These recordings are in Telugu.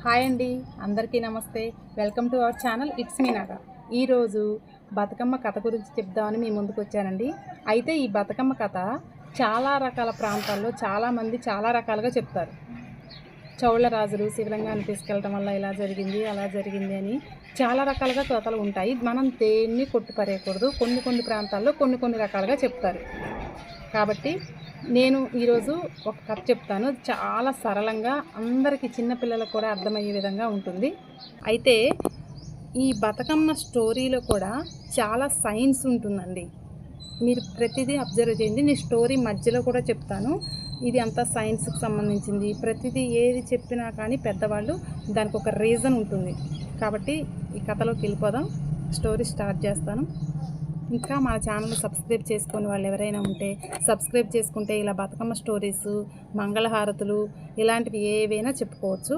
హాయ్ అండి, అందరికీ నమస్తే. Welcome to our channel it's me Naga. ఈరోజు బతుకమ్మ కథ గురించి చెప్దామని మీ ముందుకు వచ్చానండి. అయితే ఈ బతుకమ్మ కథ చాలా రకాల ప్రాంతాల్లో చాలామంది చాలా రకాలుగా చెప్తారు. చౌళ్ళ రాజులు శివలింగాన్ని తీసుకెళ్ళడం వల్ల ఇలా జరిగింది అలా జరిగింది అని చాలా రకాలుగా కథలు ఉంటాయి. మనం దేన్ని కొట్టుపరేయకూడదు. కొన్ని ప్రాంతాల్లో కొన్ని రకాలుగా చెప్తారు. కాబట్టి నేను ఈరోజు ఒక కథ చెప్తాను. చాలా సరళంగా అందరికీ చిన్నపిల్లలకు కూడా అర్థమయ్యే విధంగా ఉంటుంది. అయితే ఈ బతుకమ్మ స్టోరీలో కూడా చాలా సైన్స్ ఉంటుందండి. మీరు ప్రతిదీ అబ్జర్వ్ చేయండి. నేను స్టోరీ మధ్యలో కూడా చెప్తాను. ఇది అంతా సైన్స్కి సంబంధించింది. ప్రతిదీ ఏది చెప్పినా కానీ పెద్దవాళ్ళు దానికి ఒక రీజన్ ఉంటుంది. కాబట్టి ఈ కథలోకి వెళ్ళిపోదాం. స్టోరీ స్టార్ట్ చేస్తాను. ఇంకా మన ఛానల్ సబ్స్క్రైబ్ చేసుకుని వాళ్ళు ఎవరైనా ఉంటే సబ్స్క్రైబ్ చేసుకుంటే ఇలా బతుకమ్మ స్టోరీస్, మంగళహారతులు ఇలాంటివి ఏవైనా చెప్పుకోవచ్చు.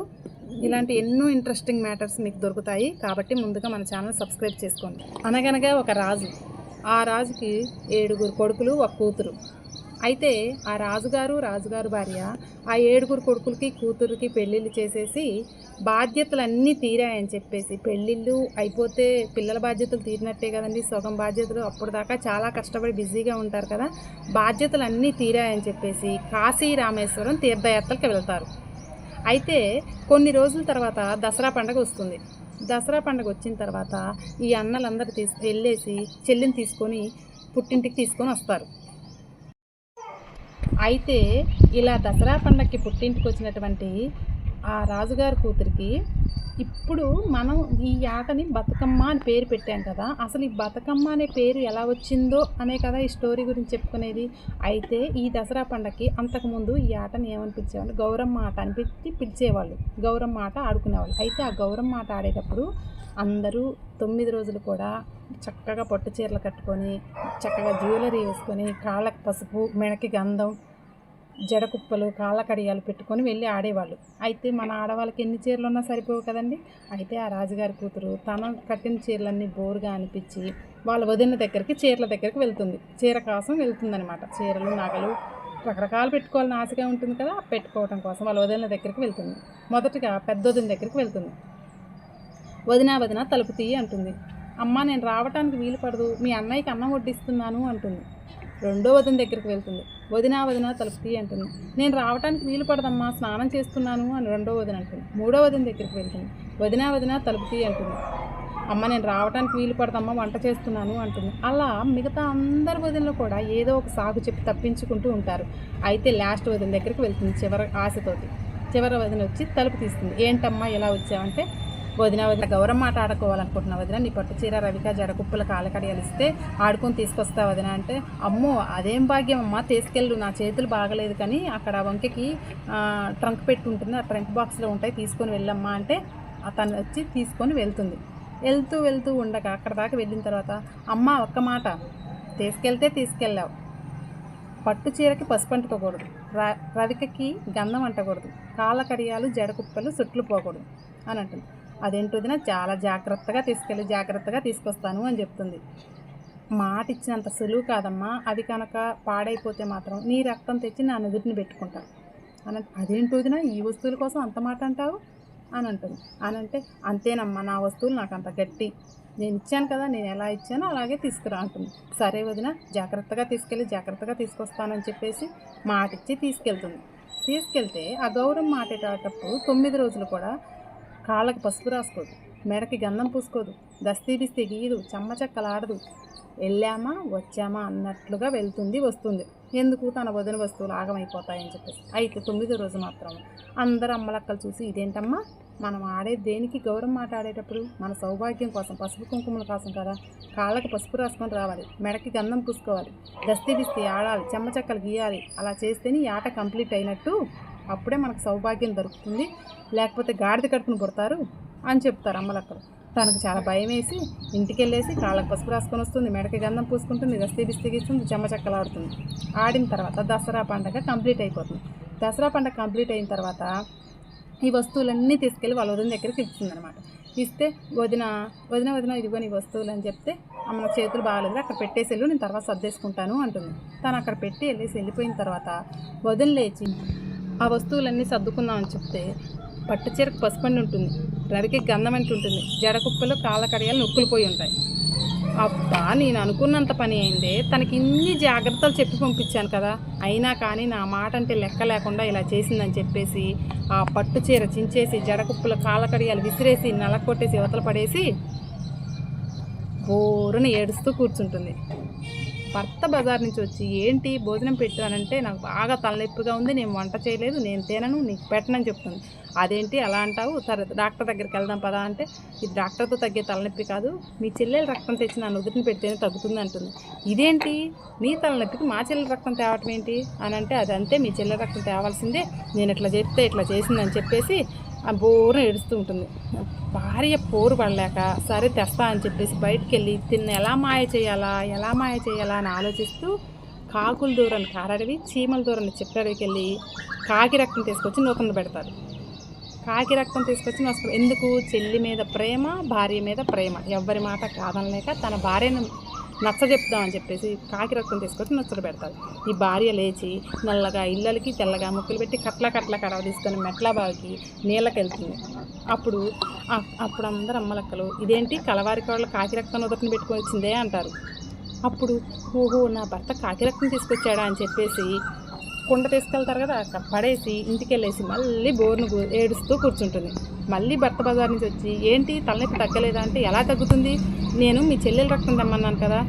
ఇలాంటి ఎన్నో ఇంట్రెస్టింగ్ మ్యాటర్స్ మీకు దొరుకుతాయి. కాబట్టి ముందుగా మన ఛానల్ సబ్స్క్రైబ్ చేసుకోండి. అనగనగా ఒక రాజు. ఆ రాజుకి 7 కొడుకులు, ఒక కూతురు. అయితే ఆ రాజుగారు భార్య ఆ 7 కొడుకులకి కూతురికి పెళ్ళిళ్ళు చేసేసి బాధ్యతలన్నీ తీరాయని చెప్పేసి, పెళ్ళిళ్ళు అయిపోతే పిల్లల బాధ్యతలు తీరినట్టే కదండి. సగం బాధ్యతలు అప్పుడు దాకా చాలా కష్టపడి బిజీగా ఉంటారు కదా. బాధ్యతలన్నీ తీరాయని చెప్పేసి కాశీ రామేశ్వరం తీర్థయాత్రలకు వెళ్తారు. అయితే కొన్ని రోజుల తర్వాత దసరా పండుగ వస్తుంది. దసరా పండుగ వచ్చిన తర్వాత ఈ అన్నలందరూ వెళ్ళేసి చెల్లిని తీసుకొని పుట్టింటికి తీసుకొని వస్తారు. అయితే ఇలా దసరా పండగకి పుట్టింటికి వచ్చినటువంటి ఆ రాజుగారి కూతురికి ఇప్పుడు మనం ఈ ఆటని బతుకమ్మ అని పేరు పెట్టాం కదా. అసలు ఈ బతుకమ్మ అనే పేరు ఎలా వచ్చిందో అనే కదా ఈ స్టోరీ గురించి చెప్పుకునేది. అయితే ఈ దసరా పండగకి అంతకుముందు ఈ ఆటని ఏమనిపించేవాళ్ళు, గౌరమ్మ ఆట అని పిలిచేవాళ్ళు. గౌరమ్మ ఆట ఆడుకునేవాళ్ళు. అయితే ఆ గౌరమ్మ ఆట ఆడేటప్పుడు అందరూ 9 రోజులు కూడా చక్కగా పట్టు చీరలు కట్టుకొని, చక్కగా జ్యువెలరీ వేసుకొని, కాళ్ళకి పసుపు, మెడకి గంధం, జడకుప్పలు, కాళ్ళ కడియాలు పెట్టుకొని వెళ్ళి ఆడేవాళ్ళు. అయితే మన ఆడవాళ్ళకి ఎన్ని చీరలు ఉన్నా సరిపోవు కదండి. అయితే ఆ రాజుగారి కూతురు తన కట్టిన చీరలన్నీ బోరుగా అనిపించి వాళ్ళ వదిన దగ్గరికి, చీరల దగ్గరికి వెళ్తుంది. చీర కోసం వెళ్తుందనమాట. చీరలు, నగలు రకరకాలు పెట్టుకోవాలని ఆశగా ఉంటుంది కదా. పెట్టుకోవడం కోసం వాళ్ళ వదిన దగ్గరికి వెళ్తుంది. మొదటగా పెద్ద వదిన దగ్గరికి వెళ్తుంది. వదిన తలుపు తీయి అంటుంది. అమ్మ, నేను రావటానికి వీలు పడదు, మీ అన్నయ్యకి అన్నం వడ్డిస్తున్నాను అంటుంది. రెండో వదిన దగ్గరికి వెళ్తుంది. వదిన తలుపు తీయి అంటుంది. నేను రావటానికి వీలు పడదమ్మా, స్నానం చేస్తున్నాను అని రెండో వదిన అంటుంది. మూడో వదిన దగ్గరికి వెళ్తుంది. వదిన తలుపు తీయి అంటుంది. అమ్మ, నేను రావటానికి వీలు పడదమ్మా, వంట చేస్తున్నాను అంటుంది. అలా మిగతా అందరి వదినలు కూడా ఏదో ఒక సాగు చెప్పి తప్పించుకుంటూ ఉంటారు. అయితే లాస్ట్ వదిన దగ్గరికి వెళ్తుంది చివరి ఆశతోటి. చివరి వదిన వచ్చి తలుపు తీస్తుంది. ఏంటమ్మా ఇలా వచ్చావంటే, వదిన గౌరమ్మ ఆట ఆడుకోవాలనుకుంటున్నా వదిన, నీ పట్టు చీర, రవిక, జడకుప్పుల, కాళ్ళకడియాలు ఇస్తే ఆడుకొని తీసుకొస్తా వదిన అంటే, అమ్మో అదేం భాగ్యం అమ్మ, తీసుకెళ్ళు, నా చేతులు బాగలేదు కానీ అక్కడ వంకకి ట్రంక్ పెట్టి ఉంటుంది, ఆ ట్రంక్ బాక్స్లో ఉంటాయి, తీసుకొని వెళ్ళమ్మా అంటే అతను వచ్చి తీసుకొని వెళ్తుంది. వెళ్తూ ఉండగా అక్కడ దాకా వెళ్ళిన తర్వాత, అమ్మ ఒక్క మాట, తీసుకెళ్ళావు, పట్టు చీరకి పసుపు అంటుకోకూడదు, రవికకి గంధం అంటకూడదు, కాళ్ళ కడియాలు, జడకుప్పలు సుట్లు పోకూడదు అని అంటుంది. అదేంటోదినా, చాలా జాగ్రత్తగా తీసుకొస్తాను అని చెప్తుంది. మాట ఇచ్చినంత సులువు కాదమ్మా, అవి కనుక పాడైపోతే మాత్రం నీ రక్తం తెచ్చి నా నుదుటిని పెట్టుకుంటాను అని. అదేంటోదినా, ఈ వస్తువుల కోసం అంత మాట అంటావు అని అంటుంది. అంటే, అంతేనమ్మా, నా వస్తువులు నాకు అంత గట్టి, నేను ఇచ్చాను కదా, నేను ఎలా ఇచ్చానో అలాగే తీసుకురా అంటుంది. సరే వదిన, జాగ్రత్తగా తీసుకొస్తానని చెప్పేసి మాట ఇచ్చి తీసుకెళ్తే ఆ గౌరమ్మ ఆటేటప్పుడు 9 రోజులు కూడా కాళ్ళకి పసుపు రాసుకోదు, మెడకి గంధం పూసుకోదు, దస్తీ బిస్తీ గీయదు, చెమ్మచక్కలాడదు, వెళ్ళామా వచ్చామా అన్నట్లుగా వస్తుంది. ఎందుకు, తన వదిన వస్తువులు ఆగమైపోతాయని చెప్పేసి. అయితే 9వ రోజు మాత్రం అందరు అమ్మలక్కలు చూసి, ఇదేంటమ్మా, మనం ఆడే దేనికి, గౌరమ్మ ఆట ఆడేటప్పుడు మన సౌభాగ్యం కోసం, పసుపు కుంకుమల కోసం కదా, కాళ్ళకి పసుపు రాసుకొని రావాలి, మెడకి గంధం పూసుకోవాలి, దస్తీ బిస్తీ ఆడాలి, చెమ్మచక్కలు గీయాలి, అలా చేస్తేనే ఈ ఆట కంప్లీట్ అయినట్టు, అప్పుడే మనకు సౌభాగ్యం దొరుకుతుంది, లేకపోతే గాడిద కడుపును పుడతారు అని చెప్తారు అమ్మలక్కలు. తనకు చాలా భయం వేసి ఇంటికి వెళ్ళేసి కాళ్ళకి పసుపు రాసుకొని వస్తుంది, మెడకి గంధం పూసుకుంటుంది, దస్తీ బిస్తీగిస్తుంది, చెమ్మచక్కలు ఆడుతుంది. ఆడిన తర్వాత దసరా పండుగ కంప్లీట్ అయిపోతుంది. దసరా పండుగ కంప్లీట్ అయిన తర్వాత ఈ వస్తువులన్నీ తీసుకెళ్ళి వాళ్ళ వదిన దగ్గరికి ఇస్తుందన్నమాట. ఇస్తే వదిన ఇదిగో నీ వస్తువులు అని చెప్తే, అమ్మ చేతులు బాగాలేదు, అక్కడ పెట్టేసి నేను తర్వాత సర్దేసుకుంటాను అంటుంది. తను అక్కడ పెట్టి వెళ్ళిపోయిన తర్వాత వదిన లేచి ఆ వస్తువులన్నీ సర్దుకుందామని చెప్తే పట్టు చీరకు పసుపండి ఉంటుంది, రవికి గంధం అంటి ఉంటుంది, జడకుప్పలు కాళ్ళ కడియాలు నొక్కులు పోయి ఉంటాయి. అబ్బా, నేను అనుకున్నంత పని అయిందే. తనకి ఇన్ని జాగ్రత్తలు చెప్పి పంపించాను కదా, అయినా కానీ నా మాట అంటే లెక్క లేకుండా ఇలా చేసిందని చెప్పేసి ఆ పట్టు చీర చించేసి జడకుప్పుల కాళ్ళ కడియాలు విసిరేసి నలకొట్టేసి యువతల పడేసి బోరుని ఏడుస్తూ కూర్చుంటుంది. భర్త బజార్ నుంచి వచ్చి ఏంటి భోజనం పెట్టానంటే నాకు బాగా తలనొప్పిగా ఉంది, నేను వంట చేయలేదు, నేను తినను, నీకు పెట్టనని చెప్తుంది. అదేంటి అలా అంటావు, సరే డాక్టర్ దగ్గరికి వెళ్దాం పదా అంటే, ఇది డాక్టర్తో తగ్గే తలనొప్పి కాదు, మీ చెల్లెలు రక్తం తెచ్చి నా నుదుటిని పెడితేనే తగ్గుతుంది అంటుంది. ఇదేంటి నీ తలనొప్పికి మా చెల్లెల రక్తం తేవటం ఏంటి అని అంటే, అదంతే మీ చెల్లెల రక్తం తేవాల్సిందే, నేను ఇట్లా చెప్తే ఇట్లా చేసిందని చెప్పేసి ఆ బోరున ఏడుస్తూ ఉంటుంది. భార్య పోరు పడలేక సరే తెస్తా అని చెప్పేసి బయటికి వెళ్ళి ఎలా మాయ చేయాలా అని ఆలోచిస్తూ కాకుల దూరాన్ని కారడివి, చీమల దూరాన్ని చిట్టడికి వెళ్ళి కాకి రక్తం తీసుకొచ్చి నూకను పెడతారు. కాకి రక్తం తీసుకొచ్చి నొసలు ఎందుకు, చెల్లి మీద ప్రేమ, భార్య మీద ప్రేమ, ఎవ్వరి మాట కాదనలేక తన భార్యను నచ్చ చెప్దామని చెప్పేసి కాకి రక్తం తీసుకొచ్చి నచ్చలు పెడతారు. ఈ భార్య లేచి నల్లగా ఇళ్ళకి తెల్లగా ముక్కలు పెట్టి కట్ల కడవ తీసుకొని మెట్ల బావికి నీళ్ళకి వెళ్తుంది. అప్పుడు అందరు అమ్మలక్కలు ఇదేంటి కలవారి కోడలు కాకి రక్తం ఉదటిని పెట్టుకొని వచ్చిందే అంటారు. అప్పుడు ఓహో నా భర్త కాకి రక్తం తీసుకొచ్చాడా అని చెప్పేసి కుండ తీసుకెళ్తారు కదా, అక్కడ పడేసి ఇంటికి వెళ్ళేసి మళ్ళీ బోర్ను ఏడుస్తూ కూర్చుంటుంది. మళ్ళీ భర్త బజార్ నుంచి వచ్చి ఏంటి తలనొప్పి తగ్గలేదా అంటే, ఎలా తగ్గుతుంది, నేను మీ చెల్లెల రక్తం తెమ్మన్నాను కదా,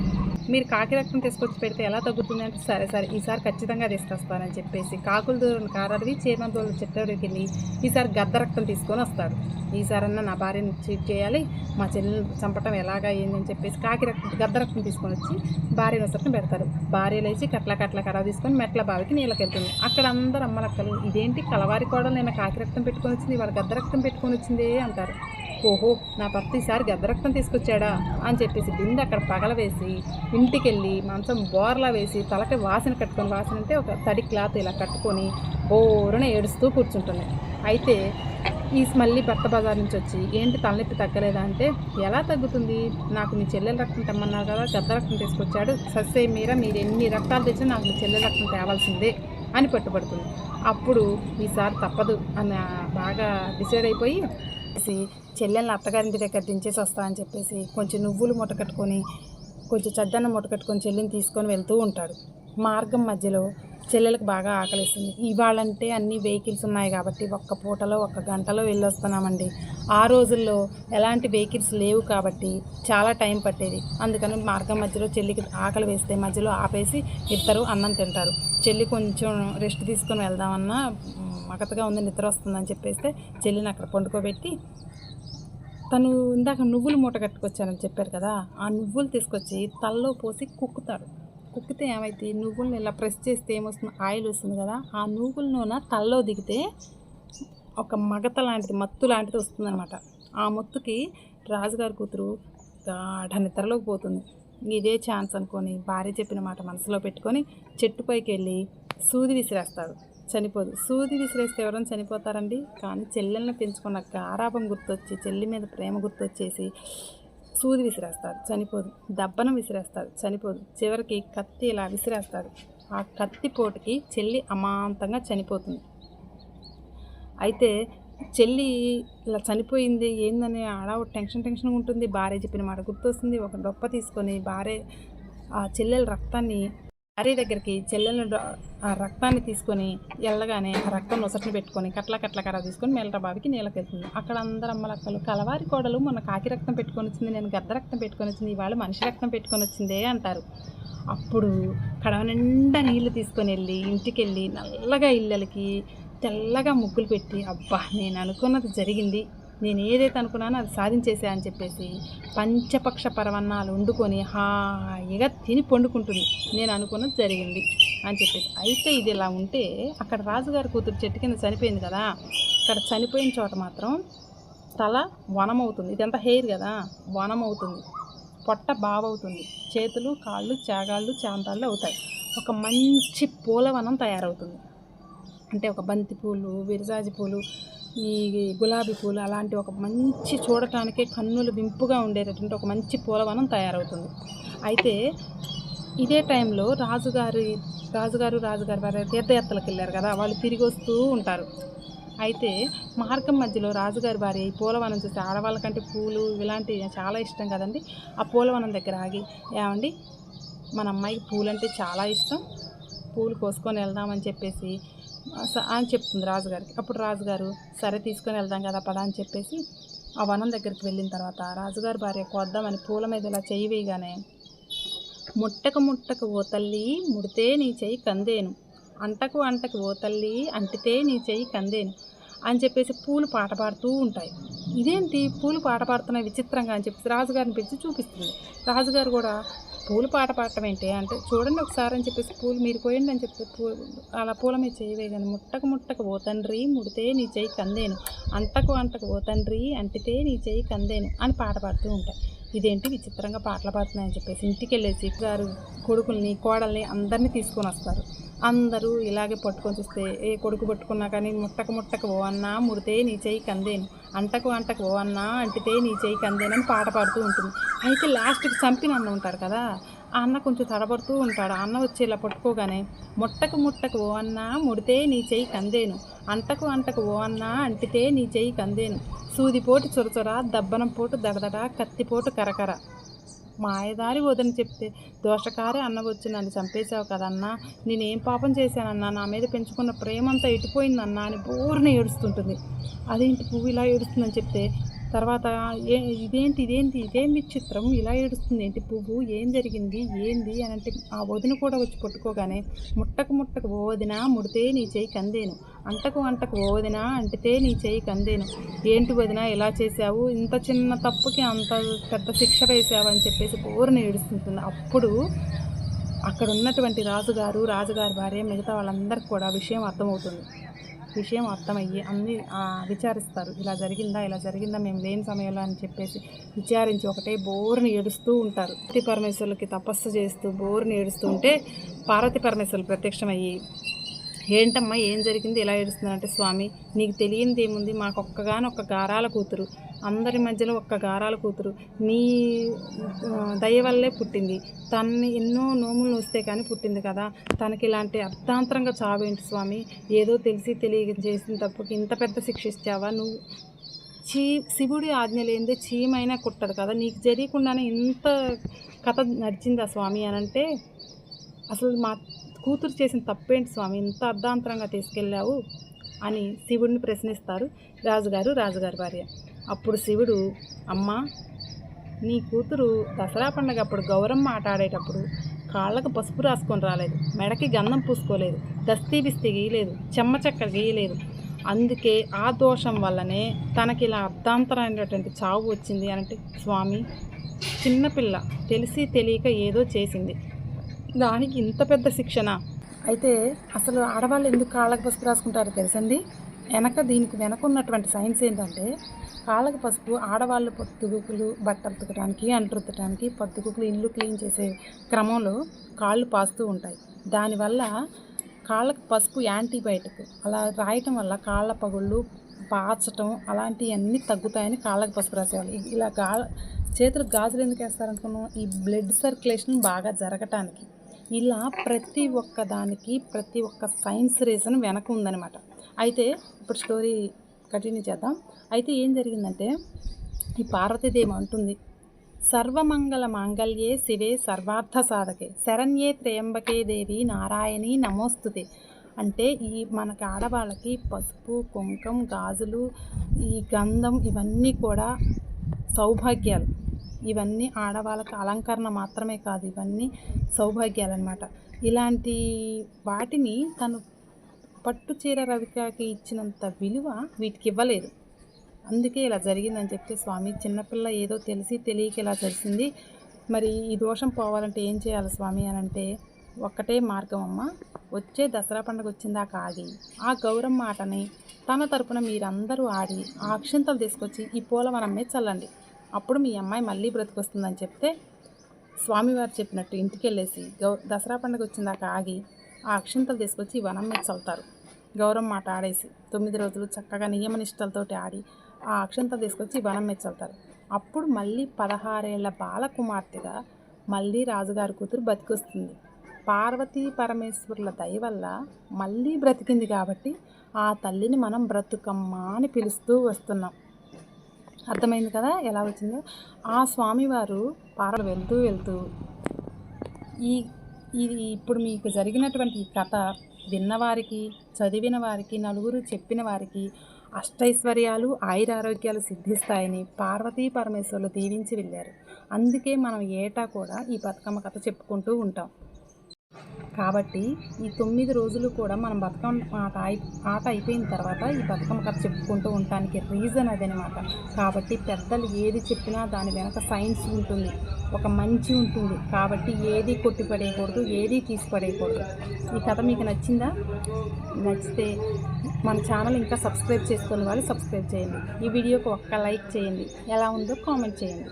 మీరు కాకి రక్తం తీసుకొచ్చి పెడితే ఎలా తగ్గుతుంది అంటే, సరే ఈసారి ఖచ్చితంగా తీసుకొస్తానని చెప్పేసి కాకుల దూరం కారడివి, చీమల దూరం చెట్టడికి వెళ్ళి ఈసారి గద్ద రక్తం తీసుకొని వస్తాడు. ఈసారన్నా నా భార్యని చీట్ చేయాలి, మా చెల్లెలు చంపటం ఎలాగా ఏందని చెప్పేసి గద్ద రక్తం తీసుకొని వచ్చి భార్య నొసటం పెడతారు. భార్య లేచి కట్ల కడవ తీసుకొని మెట్ల బావికి నీళ్ళకి వెళ్తుంది. అక్కడ అందరు అమ్మలక్కలు ఇదేంటి కలవారి కోడలు నేను కాకి రక్తం పెట్టుకొని వచ్చింది, వాడు గద్ద రక్తం పెట్టుకొని వచ్చిందే అంటారు. ఓహో నా భర్త ఈసారి గద్ద రక్తం తీసుకొచ్చాడా అని చెప్పేసి బిందె అక్కడ పగలవేసి ఇంటికి వెళ్ళి మంచం బోర్లా వేసి తలకి వాసన కట్టుకొని, వాసన అంటే ఒక తడి క్లాత్ ఇలా కట్టుకొని బోరున ఏడుస్తూ కూర్చుంటుంది. అయితే మళ్ళీ భర్త బజార్ నుంచి వచ్చి ఏంటి తలనొప్పి తగ్గలేదా అంటే, ఎలా తగ్గుతుంది, నాకు మీ చెల్లెల రక్తం తెమ్మన్నారు కదా, గద్ద రక్తం తీసుకొచ్చాడు, సస్సే మీరు ఎన్ని రక్తాలు తెచ్చినా నాకు మీ చెల్లెల రక్తం తేవాల్సిందే అని పట్టుబడుతుంది. అప్పుడు ఈసారి తప్పదు అని బాగా డిసైడ్ అయిపోయి చెల్లెల్ని అత్తగారింటి దగ్గర దించేసి వస్తా అని చెప్పేసి కొంచెం నువ్వులు మూట కట్టుకొని కొంచెం చద్దన్నం మూట కట్టుకొని చెల్లిని తీసుకొని వెళ్తూ ఉంటాడు. మార్గం మధ్యలో చెల్లెలకు బాగా ఆకలిస్తుంది. ఇవాళంటే అన్ని వెహికల్స్ ఉన్నాయి కాబట్టి ఒక్క పూటలో 1 గంటలో వెళ్ళొస్తున్నామండి. ఆ రోజుల్లో ఎలాంటి వెహికల్స్ లేవు కాబట్టి చాలా టైం పట్టేది. అందుకని మార్గం మధ్యలో చెల్లికి ఆకలి వేస్తే మధ్యలో ఆపేసి ఇద్దరు అన్నం తింటారు. చెల్లి కొంచెం రెస్ట్ తీసుకొని వెళ్దామన్నా మగతగా ఉంది, నిద్ర వస్తుందని చెప్పేస్తే చెల్లిని అక్కడ పండుకోబెట్టి తను ఇందాక నువ్వులు మూట కట్టుకొచ్చానని చెప్పారు కదా, ఆ నువ్వులు తీసుకొచ్చి తలలో పోసి కుక్కితే ఏమైతే నువ్వులను ఇలా ప్రెస్ చేస్తే ఏమొస్తుంది, ఆయిల్ వస్తుంది కదా, ఆ నువ్వుల నూనె తలలో దిగితే ఒక మగత లాంటిది మత్తు లాంటిది వస్తుందన్నమాట. ఆ మత్తుకి రాజుగారి కూతురు గాఢ నిద్రలోకి పోతుంది. ఇదే ఛాన్స్ అనుకొని భార్య చెప్పిన మాట మనసులో పెట్టుకొని చెట్టుపైకి వెళ్ళి సూది విసిరేస్తాడు. చనిపోదు. సూది విసిరేస్తే ఎవరైనా చనిపోతారండి, కానీ చెల్లెల్ని పెంచుకున్న గారాభం గుర్తొచ్చి చెల్లి మీద ప్రేమ గుర్తొచ్చేసి సూది విసిరేస్తాడు, చనిపోదు. దబ్బనం విసిరేస్తాడు, చనిపోదు. చివరికి కత్తి ఇలా విసిరేస్తాడు. ఆ కత్తి పోటుకి చెల్లి అమాంతంగా చనిపోతుంది. అయితే చెల్లి ఇలా చనిపోయింది ఏందని ఆడవాడు టెన్షన్ ఉంటుంది. భార్య చెప్పిన మాట గుర్తొస్తుంది. ఒక డొప్ప తీసుకొని భార్య ఆ చెల్లెల రక్తాన్ని భార్య దగ్గరికి చెల్లెలను ఆ రక్తాన్ని తీసుకొని వెళ్ళగానే ఆ రక్తం నొసటిని పెట్టుకొని కట్ల తీసుకొని మెల్లట బావికి నీళ్ళకి వెళ్తుంది. అక్కడ అందరు అమ్మలక్కలు కలవారి కోడలు మొన్న కాకి రక్తం పెట్టుకొని వచ్చింది, నేను గద్ద రక్తం పెట్టుకొని వచ్చింది, ఇవాళ మనిషి రక్తం పెట్టుకొని వచ్చిందే అంటారు. అప్పుడు కడవ నిండా నీళ్లు తీసుకొని వెళ్ళి ఇంటికి వెళ్ళి నల్లగా ఇళ్ళకి తెల్లగా ముగ్గులు పెట్టి అబ్బా నేను అనుకున్నది జరిగింది, నేను ఏదైతే అనుకున్నానో అది సాధించేసా అని చెప్పేసి పంచపక్ష పరవన్నాలు వండుకొని హాయిగా తిని పండుకుంటుంది. నేను అనుకున్నది జరిగింది అని చెప్పేసి. అయితే ఇది ఇలా ఉంటే అక్కడ రాజుగారి కూతురు చెట్టు కింద చనిపోయింది కదా, అక్కడ చనిపోయిన చోట మాత్రం తల వనమవుతుంది. ఇదంతా హెయిర్ కదా, వనమవుతుంది. పొట్ట బావవుతుంది. చేతులు కాళ్ళు చాగాళ్ళు చాంతాళ్ళు అవుతాయి. ఒక మంచి పూలవనం తయారవుతుంది. అంటే ఒక బంతి పూలు, విరజాజి పూలు, ఈ గులాబీ పూలు అలాంటి ఒక మంచి చూడటానికే కన్నులు వింపుగా ఉండేటటువంటి ఒక మంచి పూలవనం తయారవుతుంది. అయితే ఇదే టైంలో రాజుగారు వారి తీర్థయాత్రలకు వెళ్ళారు కదా, వాళ్ళు తిరిగి వస్తూ ఉంటారు. అయితే మార్గం మధ్యలో రాజుగారి భార్య ఈ పూలవనం చూసి ఆడవాళ్ళకంటే పూలు ఇలాంటివి చాలా ఇష్టం కదండి. ఆ పూలవనం దగ్గర ఆగి, ఏమండి మన అమ్మాయికి పూలంటే చాలా ఇష్టం, పూలు కోసుకొని వెళ్దామని చెప్పేసి అని చెప్తుంది రాజుగారికి. అప్పుడు రాజుగారు సరే తీసుకొని వెళ్దాం కదా పద అని చెప్పేసి ఆ వనం దగ్గరికి వెళ్ళిన తర్వాత రాజుగారి భార్య కోద్దామని పూల మీద ఇలా చెయ్యి వేయగానే, ముట్టకు ముట్టకు ఓ తల్లి ముడితే నీ చెయ్యి కందేను, అంటకు అంటకు ఓ తల్లి అంటితే నీ చెయ్యి కందేను అని చెప్పేసి పూలు పాట పాడుతూ ఉంటాయి. ఇదేంటి పూలు పాట పాడుతున్నాయి విచిత్రంగా అని చెప్పేసి రాజుగారిని పిలిచి చూపిస్తుంది. రాజుగారు కూడా పూలు పాట పాడటం ఏంటి అంటే, చూడండి ఒకసారి అని చెప్పేసి పూలు మీరు కోయండి అని చెప్పి అలా పూల మీద చేయి వేయగానే, ముట్టకు ముట్టకు ఓ తండ్రి ముడితే నీ చెయ్యి కందేను, అంటకు అంటకు ఓ తండ్రి అంటితే నీ చెయ్యి కందేను అని పాట పాడుతూ ఉంటాయి. ఇదేంటి విచిత్రంగా పాటలు పాడుతున్నాయని చెప్పేసి ఇంటికి వెళ్ళేసి గారు కొడుకుల్ని కోడల్ని అందరినీ తీసుకొని వస్తారు. అందరూ ఇలాగే పట్టుకొని చూస్తే, ఏ కొడుకు పట్టుకున్నా కానీ ముట్టకు ముట్టకు ఓ అన్నా ముడితే నీ చెయ్యి కందేను, అంటకు అంటకు ఓ అన్నా అంటితే నీ చెయ్యి కందేను అని పాట పాడుతూ ఉంటుంది. అయితే లాస్ట్కి చంపిన అన్న ఉంటాడు కదా, ఆ అన్న కొంచెం తడబడుతూ ఉంటాడు. ఆ అన్న వచ్చి ఇలా పట్టుకోగానే, ముట్టకు ముట్టకు ఓ అన్నా ముడితే నీ చెయ్యి కందేను, అంటకు అంటకు ఓ అన్నా అంటితే నీ చెయ్యి కందేను, సూదిపోటు చొరచొర, దబ్బనం పోటు దడదడ, కత్తిపోటు కరకర, మాయదారి వదని చెప్తే దోషకారి అన్న వచ్చి నన్ను చంపేశావు కదన్నా, నేనేం పాపం చేశానన్నా, నా మీద పెంచుకున్న ప్రేమంతా ఎటుపోయిందన్నా అని బోరున ఏడుస్తుంటుంది. అదేంటి పువ్వు ఇలా ఏడుస్తుందని చెప్తే తర్వాత ఇదేం విచిత్రం, ఇలా ఏడుస్తుంది ఏంటి పువ్వు, ఏం జరిగింది ఏంది అని అంటే, ఆ వదిన కూడా వచ్చి పట్టుకోగానే, ముట్టకు ముట్టకు ఓ వదిన ముడితే నీ చేయి కందేను, అంటకు అంటకు ఓ వదిన అంటితే నీ చేయి కందేను, ఏంటి వదిన ఇలా చేశావు, ఇంత చిన్న తప్పుకి అంత పెద్ద శిక్ష వేసావు అని చెప్పేసి బోరున ఏడుస్తుంటుంది. అప్పుడు అక్కడ ఉన్నటువంటి రాజుగారి భార్య మిగతా వాళ్ళందరికీ కూడా విషయం అర్థమయ్యి అన్నీ విచారిస్తారు. ఇలా జరిగిందా మేము లేని సమయంలో అని చెప్పేసి విచారించి ఒకటే బోరుని ఏడుస్తూ ఉంటారు. పార్వతీ పరమేశ్వరులకి తపస్సు చేస్తూ బోరుని ఏడుస్తూ ఉంటే పార్వతీ పరమేశ్వరులు ప్రత్యక్షమయ్యి, ఏంటమ్మా ఏం జరిగింది ఇలా ఏడుస్తుందంటే, స్వామి నీకు తెలియనిది ఏముంది, మాకొక్కగానొక్క గారాల కూతురు, అందరి మధ్యలో ఒక్క గారాల కూతురు, నీ దయ వల్లే పుట్టింది, తనని ఎన్నో నోములు వస్తే కానీ పుట్టింది కదా, తనకి ఇలాంటి అర్థాంతరంగా చావేంటి స్వామి, ఏదో తెలిసి తెలియ చేసిన తప్పుకి ఇంత పెద్ద శిక్ష ఇచ్చావా నువ్వు, శివుడి ఆజ్ఞ లేనిదే చీమైనా కుట్టదు కదా, నీకు తెలియకుండానే ఇంత కథ నడిచిందా స్వామి అని అంటే, అసలు మా కూతురు చేసిన తప్పేంటి స్వామి, ఇంత అర్ధాంతరంగా తీసుకెళ్ళావు అని శివుడిని ప్రశ్నిస్తారు రాజుగారి భార్య. అప్పుడు శివుడు, అమ్మా నీ కూతురు దసరా పండగ అప్పుడు గౌరమ్మ ఆట ఆడేటప్పుడు కాళ్ళకు పసుపు రాసుకొని రాలేదు, మెడకి గంధం పూసుకోలేదు, దస్తీ బిస్తీ గీయలేదు, చెమ్మ చెక్క గీయలేదు, అందుకే ఆ దోషం వల్లనే తనకి ఇలా అర్ధాంతరమైనటువంటి చావు వచ్చింది అంటే, స్వామి చిన్నపిల్ల తెలిసి తెలియక ఏదో చేసింది, దానికి ఇంత పెద్ద శిక్షణ. అయితే అసలు ఆడవాళ్ళు ఎందుకు కాళ్ళకు పసుపు రాసుకుంటారో తెలుసండి. దీనికి వెనక ఉన్నటువంటి సైన్స్ ఏంటంటే, కాళ్ళకు పసుపు ఆడవాళ్ళు పొద్దుగుకులు బట్టలు ఉతకడానికి, అంటుతడానికి, పొద్దుగుకులు ఇల్లు క్లీన్ చేసే క్రమంలో కాళ్ళు పాస్తూ ఉంటాయి. దానివల్ల కాళ్ళకు పసుపు యాంటీబయాటిక్, అలా రాయటం వల్ల కాళ్ళ పగుళ్ళు పాచటం అలాంటివన్నీ తగ్గుతాయని కాళ్ళకు పసుపు రాసేవాళ్ళు. ఇలా చేతులకు గాజులు ఎందుకు వేస్తారనుకున్నాం, ఈ బ్లడ్ సర్క్యులేషన్ బాగా జరగటానికి. ఇలా ప్రతి ఒక్క దానికి ప్రతి ఒక్క సైన్స్ రీజన్ వెనక ఉందన్నమాట. అయితే ఇప్పుడు స్టోరీ కంటిన్యూ చేద్దాం. అయితే ఏం జరిగిందంటే, ఈ పార్వతీదేవి అంటుంది, సర్వమంగళ మాంగళ్యే శివే సర్వార్థ సాధకే శరణ్యే త్రయంబకే దేవి నారాయణి నమోస్తుతే. అంటే మనకి ఆడవాళ్ళకి పసుపు కుంకం గాజులు ఈ గంధం ఇవన్నీ కూడా సౌభాగ్యాలు. ఇవన్నీ ఆడవాళ్ళకి అలంకరణ మాత్రమే కాదు, ఇవన్నీ సౌభాగ్యాలు అన్నమాట. ఇలాంటి వాటిని తను పట్టు చీర రవికకి ఇచ్చినంత విలువ వీటికి ఇవ్వలేదు. అందుకే ఇలా జరిగిందని చెప్తే, స్వామి చిన్నపిల్ల ఏదో తెలిసి తెలియక ఇలా జరిగింది, మరి ఈ దోషం పోవాలంటే ఏం చేయాలి స్వామి అని అంటే, ఒక్కటే మార్గం అమ్మ, వచ్చే దసరా పండుగ వచ్చిందాక ఆగి ఆ గౌరమ్మ ఆటని తన తరపున మీరందరూ ఆడి ఆ అక్షింతలు తీసుకొచ్చి ఈ పూలవనం మీద చల్లండి, అప్పుడు మీ అమ్మాయి మళ్ళీ బ్రతికొస్తుందని చెప్తే, స్వామివారు చెప్పినట్టు ఇంటికి వెళ్ళేసి దసరా పండుగ వచ్చిందాక ఆగి ఆ అక్షింతలు తీసుకొచ్చి వనం మీద చల్లుతారు. గౌరమ్మ మాట ఆడేసి 9 రోజులు చక్కగా నియమనిష్టలతోటి ఆడి ఆ అక్షింతలు తీసుకొచ్చి వనం మీద చల్లుతారు. అప్పుడు మళ్ళీ 16 ఏళ్ల బాలకుమార్తెగా మళ్ళీ రాజుగారి కూతురు బతికొస్తుంది. పార్వతీ పరమేశ్వరుల దయ వల్ల మళ్ళీ బ్రతికింది కాబట్టి ఆ తల్లిని మనం బ్రతుకమ్మ అని పిలుస్తూ వస్తున్నాం. అర్థమైంది కదా ఎలా వచ్చిందో. ఆ స్వామివారు పారలు వెళ్తూ వెళ్తూ ఇది ఇప్పుడు మీకు జరిగినటువంటి ఈ కథ విన్నవారికి, చదివిన వారికి, నలుగురు చెప్పిన వారికి అష్టైశ్వర్యాలు, ఆయురారోగ్యాలు సిద్ధిస్తాయని పార్వతీ పరమేశ్వరులు దీవించి వెళ్ళారు. అందుకే మనం ఏటా కూడా ఈ బతుకమ్మ కథ చెప్పుకుంటూ ఉంటాం. కాబట్టి ఈ 9 రోజులు కూడా మనం బతుకమ్మ ఆట అయిపోయిన తర్వాత ఈ బతుకమ్మ కథ చెప్పుకుంటూ ఉండటానికి రీజన్ అదనమాట. కాబట్టి పెద్దలు ఏది చెప్పినా దాని వెనక సైన్స్ ఉంటుంది, ఒక మంచి ఉంటుంది. కాబట్టి ఏది కొట్టిపడేయకూడదు, ఏది తీసిపడేయకూడదు. ఈ కథ మీకు నచ్చిందా? నచ్చితే మన ఛానల్ ఇంకా సబ్స్క్రైబ్ చేసుకునే వాళ్ళు సబ్స్క్రైబ్ చేయండి. ఈ వీడియోకి ఒక్క లైక్ చేయండి. ఎలా ఉందో కామెంట్ చేయండి.